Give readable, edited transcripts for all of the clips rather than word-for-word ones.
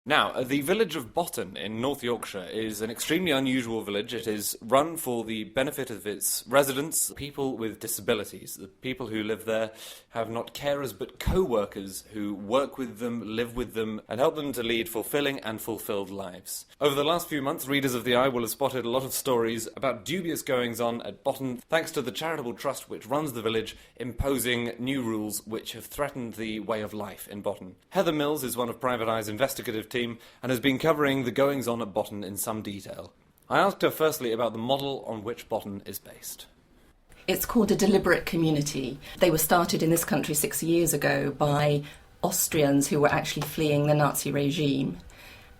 Now, the village of Botton in North Yorkshire is an extremely unusual village. It is run for the benefit of its residents, people with disabilities. The people who live there have not carers but co-workers who work with them, live with them, and help them to lead fulfilling and fulfilled lives. Over the last few months, readers of the Eye will have spotted a lot of stories about dubious goings-on at Botton, thanks to the charitable trust which runs the village, imposing new rules which have threatened the way of life in Botton. Heather Mills is one of Private Eye's investigative team and has been covering the goings-on at Botton in some detail. I asked her firstly about the model on which Botton is based. It's called a deliberate community. They were started in this country 6 years ago by Austrians who were actually fleeing the Nazi regime.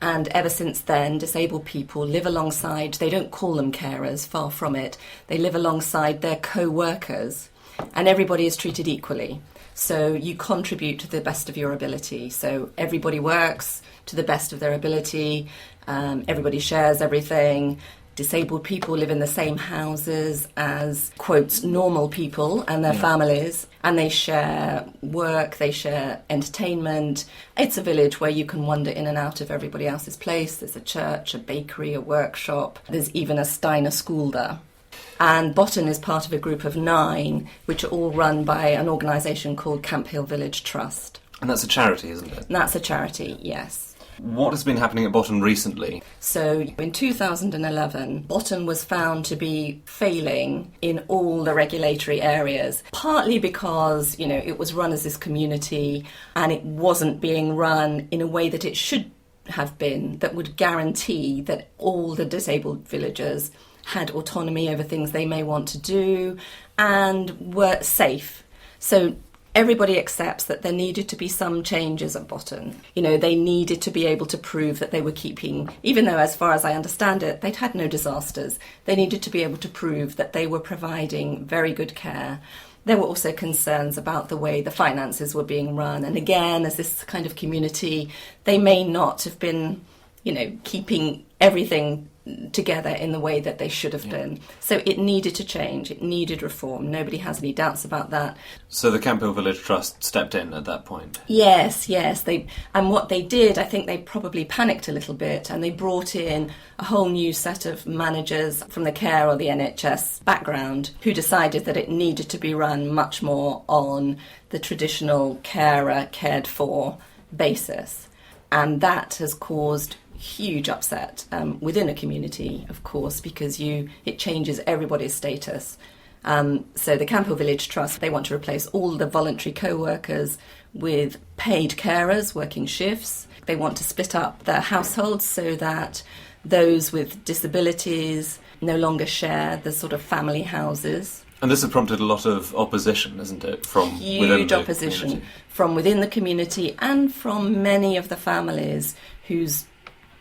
And ever since then, disabled people live alongside, they don't call them carers, far from it, they live alongside their co-workers, and everybody is treated equally. So you contribute to the best of your ability. So everybody works to the best of their ability, everybody shares everything. Disabled people live in the same houses as, quotes, normal people and their families, and they share work, they share entertainment. It's a village where you can wander in and out of everybody else's place. There's a church, a bakery, a workshop. There's even a Steiner school there. And Botton is part of a group of 9, which are all run by an organisation called Camp Hill Village Trust. And that's a charity, isn't it? And that's a charity, yes. What has been happening at Botton recently? So in 2011, Botton was found to be failing in all the regulatory areas, partly because, it was run as this community and it wasn't being run in a way that it should have been, that would guarantee that all the disabled villagers had autonomy over things they may want to do and were safe. So everybody accepts that there needed to be some changes at Botton. They needed to be able to prove that they were keeping, even though as far as I understand it, they'd had no disasters, they needed to be able to prove that they were providing very good care. There were also concerns about the way the finances were being run. And again, as this kind of community, they may not have been, keeping everything together in the way that they should have been. So it needed to change, it needed reform. Nobody has any doubts about that. So the Camp Hill Village Trust stepped in at that point? Yes. And what they did, I think they probably panicked a little bit, and they brought in a whole new set of managers from the care or the NHS background who decided that it needed to be run much more on the traditional carer, cared for basis. And that has caused huge upset within a community, of course, because it changes everybody's status. So the Camp Hill Village Trust, they want to replace all the voluntary co-workers with paid carers working shifts. They want to split up their households so that those with disabilities no longer share the sort of family houses. And this has prompted a lot of opposition, isn't it, from huge within the opposition community? From within the community and from many of the families whose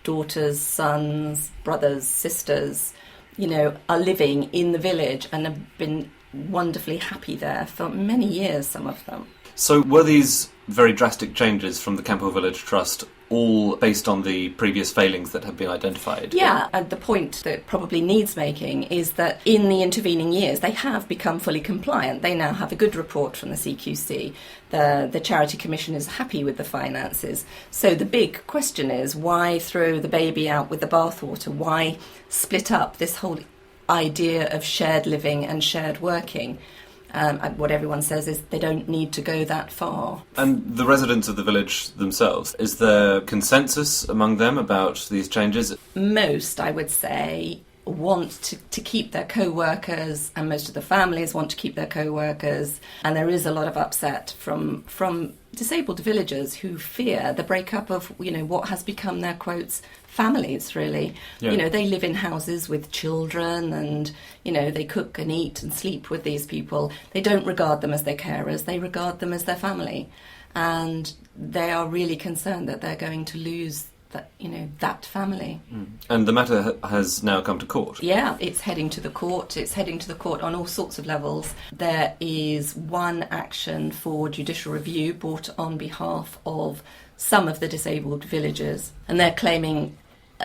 daughters, sons, brothers, sisters, are living in the village and have been wonderfully happy there for many years, some of them. So were these very drastic changes from the Camp Hill Village Trust all based on the previous failings that have been identified? Yeah, and the point that probably needs making is that in the intervening years they have become fully compliant. They now have a good report from the CQC. The Charity Commission is happy with the finances. So the big question is, why throw the baby out with the bathwater? Why split up this whole idea of shared living and shared working? What everyone says is they don't need to go that far. And the residents of the village themselves, is there consensus among them about these changes? Most, I would say, want to keep their co-workers, and most of the families want to keep their co-workers. And there is a lot of upset from disabled villagers who fear the breakup of, what has become their, quotes, families, really. Yeah. They live in houses with children and, they cook and eat and sleep with these people. They don't regard them as their carers, they regard them as their family. And they are really concerned that they're going to lose that family. And the matter has now come to court? Yeah, it's heading to the court. It's heading to the court on all sorts of levels. There is one action for judicial review brought on behalf of some of the disabled villagers, and they're claiming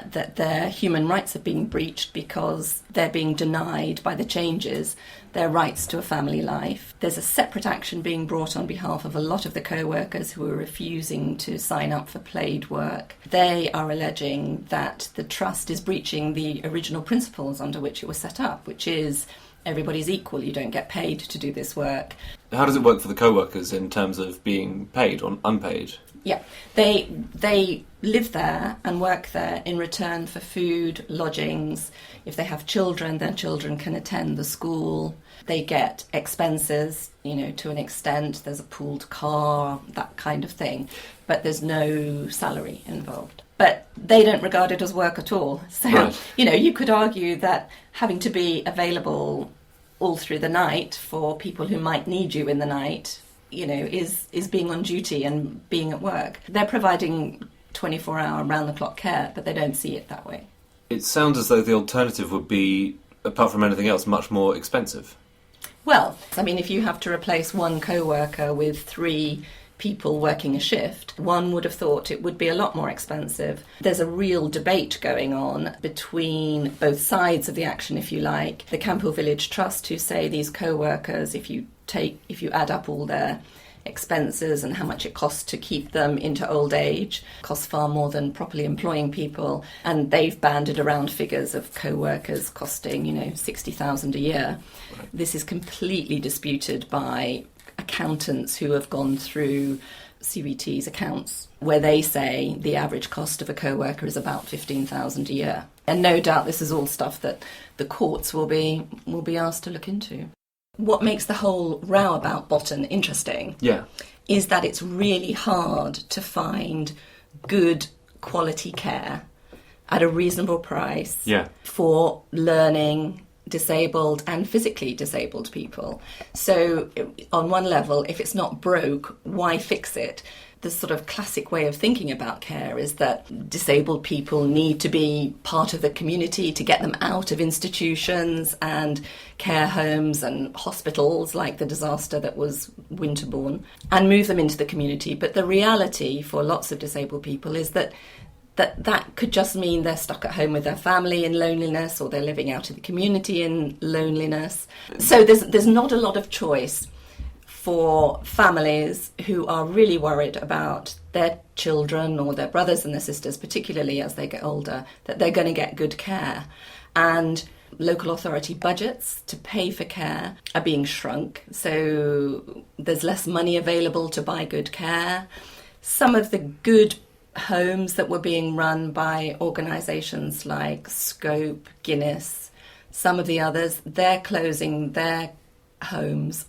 that their human rights are being breached because they're being denied by the changes their rights to a family life. There's a separate action being brought on behalf of a lot of the co-workers who are refusing to sign up for paid work. They are alleging that the trust is breaching the original principles under which it was set up, which is everybody's equal, you don't get paid to do this work. How does it work for the co-workers in terms of being paid or unpaid? Yeah, they live there and work there in return for food, lodgings. If they have children, their children can attend the school. They get expenses, to an extent. There's a pooled car, that kind of thing. But there's no salary involved. But they don't regard it as work at all. So, right. You could argue that having to be available all through the night for people who might need you in the night, is being on duty and being at work. They're providing 24-hour, round-the-clock care, but they don't see it that way. It sounds as though the alternative would be, apart from anything else, much more expensive. Well, if you have to replace one co-worker with 3 people working a shift, one would have thought it would be a lot more expensive. There's a real debate going on between both sides of the action, if you like. The Camphor Village Trust, who say these co-workers, if you add up all their expenses and how much it costs to keep them into old age, costs far more than properly employing people. And they've banded around figures of co-workers costing, $60,000 a year. Right. This is completely disputed by accountants who have gone through CVT's accounts, where they say the average cost of a co-worker is about $15,000 a year. And no doubt this is all stuff that the courts will be asked to look into. What makes the whole row about Botton interesting is that it's really hard to find good quality care at a reasonable price for learning disabled and physically disabled people. So on one level, if it's not broke, why fix it? The sort of classic way of thinking about care is that disabled people need to be part of the community to get them out of institutions and care homes and hospitals like the disaster that was Winterbourne and move them into the community. But the reality for lots of disabled people is that could just mean they're stuck at home with their family in loneliness, or they're living out in the community in loneliness. So there's not a lot of choice for families who are really worried about their children or their brothers and their sisters, particularly as they get older, that they're going to get good care. And local authority budgets to pay for care are being shrunk, so there's less money available to buy good care. Some of the good homes that were being run by organisations like Scope, Guinness, some of the others, they're closing their homes.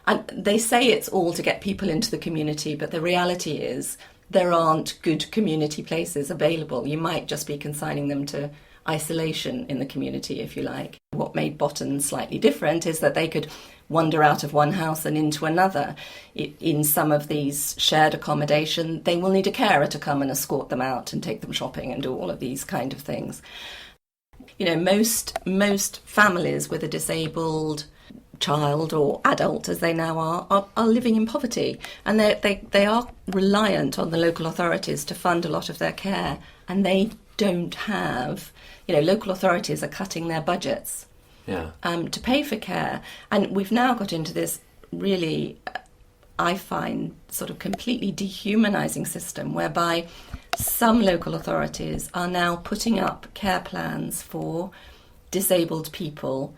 And they say it's all to get people into the community, but the reality is there aren't good community places available. You might just be consigning them to isolation in the community, if you like. What made Botton slightly different is that they could wander out of one house and into another. In some of these shared accommodation, they will need a carer to come and escort them out and take them shopping and do all of these kind of things. Most families with a disabled child or adult, as they now are living in poverty, and they are reliant on the local authorities to fund a lot of their care, and they don't have, local authorities are cutting their budgets to pay for care. And we've now got into this really, I find, sort of completely dehumanising system whereby some local authorities are now putting up care plans for disabled people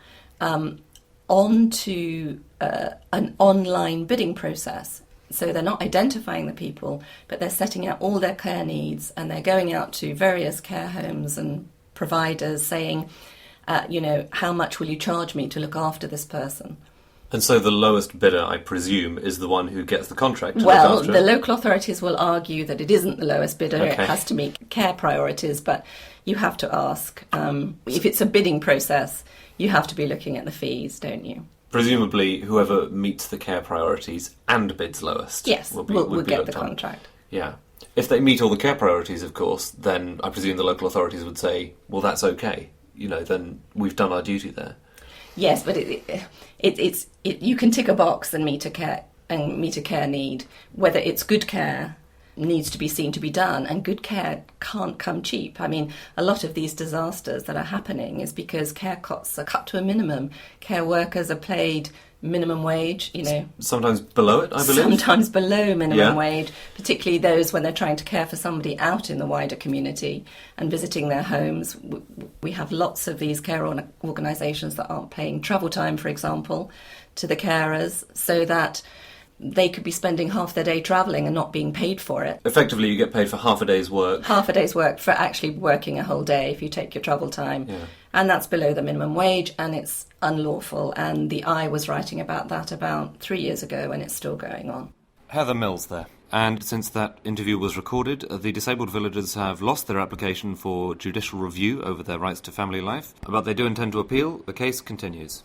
onto an online bidding process. So they're not identifying the people, but they're setting out all their care needs, and they're going out to various care homes and providers saying, how much will you charge me to look after this person? And so the lowest bidder, I presume, is the one who gets the contract to Well, look after the it? local authorities will argue that it isn't the lowest bidder. Okay. It has to meet care priorities, but you have to ask. If it's a bidding process, you have to be looking at the fees, don't you? Presumably, whoever meets the care priorities and bids lowest will get the contract. Yeah. If they meet all the care priorities, of course, then I presume the local authorities would say, well, that's okay. Then we've done our duty there. Yes, but you can tick a box and meet a care need, whether it's good care needs to be seen to be done, and good care can't come cheap. I mean, a lot of these disasters that are happening is because care costs are cut to a minimum. Care workers are paid minimum wage, Sometimes below it, I believe. Sometimes below minimum wage, particularly those when they're trying to care for somebody out in the wider community and visiting their homes. We have lots of these care organisations that aren't paying travel time, for example, to the carers, so that they could be spending half their day travelling and not being paid for it. Effectively, you get paid for half a day's work. Half a day's work for actually working a whole day if you take your travel time. Yeah. And that's below the minimum wage, and it's unlawful. And the Eye was writing about that about 3 years ago, and it's still going on. Heather Mills there. And since that interview was recorded, the disabled villagers have lost their application for judicial review over their rights to family life, but they do intend to appeal. The case continues.